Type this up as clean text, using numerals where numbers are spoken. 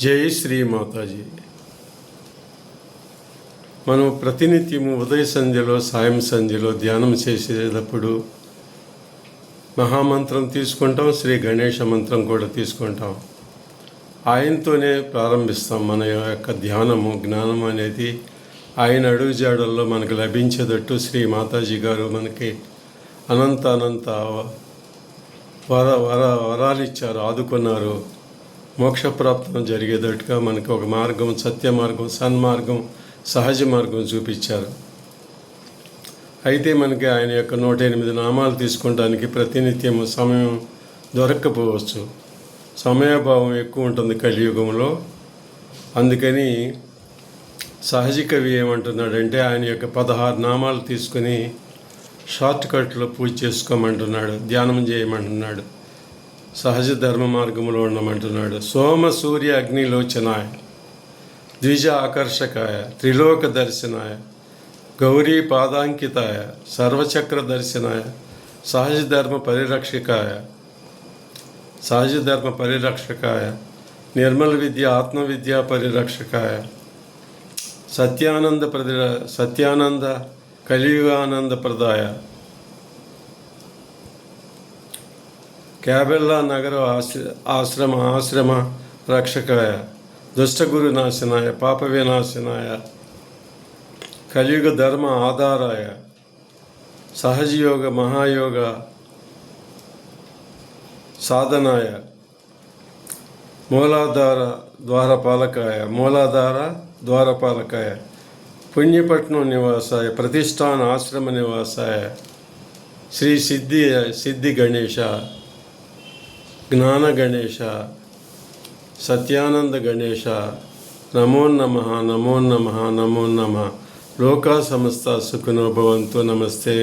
జై శ్రీ మాతాజీ. మనం ప్రతినిత్యము ఉదయ సంధ్యలో సాయం సంధ్యలో ధ్యానం చేసేటప్పుడు మహామంత్రం తీసుకుంటాం, శ్రీ గణేష మంత్రం కూడా తీసుకుంటాం. ఆయనతోనే ప్రారంభిస్తాం. మన యొక్క ధ్యానము జ్ఞానం అనేది ఆయన అడుగుజాడల్లో మనకు లభించేటట్టు శ్రీ మాతాజీ గారు మనకి అనంత వరాలు ఇచ్చారు, ఆదుకున్నారు. మోక్షప్రాప్తం జరిగేటట్టుగా మనకి ఒక మార్గం, సత్య మార్గం, సన్మార్గం, సహజ మార్గం చూపించారు. అయితే మనకి ఆయన యొక్క 108 నామాలు తీసుకోవడానికి ప్రతినిత్యము సమయం దొరక్కపోవచ్చు. సమయాభావం ఎక్కువ ఉంటుంది కలియుగంలో. అందుకని సహజ కవి ఏమంటున్నాడంటే ఆయన యొక్క 16 నామాలు తీసుకుని షార్ట్ కట్లో పూజ చేసుకోమంటున్నాడు, ధ్యానం చేయమంటున్నాడు, సహజ ధర్మ మార్గంలో ఉండమంటున్నాడు. సోమ సూర్య అగ్నిలోచనాయ, ద్విజ ఆకర్షకాయ, త్రిలోక దర్శనాయ, గౌరీ పాదాంకితాయ, సర్వచక్ర దర్శనాయ, సహజ ధర్మ పరిరక్షకాయ, నిర్మల విద్య ఆత్మవిద్యా పరిరక్షకాయ, సత్యానంద కలియుగానంద ప్రదాయ, క్యాబెల్లా నగర ఆశ్రమ రక్షకాయ, దుష్టగురు నాశనాయ, పాప వినాశనాయ, కలియుగ ధర్మ ఆధారాయ, సహజయోగ మహాయోగ సాధనాయ, మూలాధార ద్వారపాలకాయ, పుణ్యపట్నం నివాసాయ, ప్రతిష్టాన ఆశ్రమ నివాసాయ, శ్రీ సిద్ధి గణేశ, జ్ఞాన గణేశ, సత్యానంద గణేశ, నమో నమః నమో నమః నమో నమః. లోకా సమస్త సుఖినో భవంతు. నమస్తే.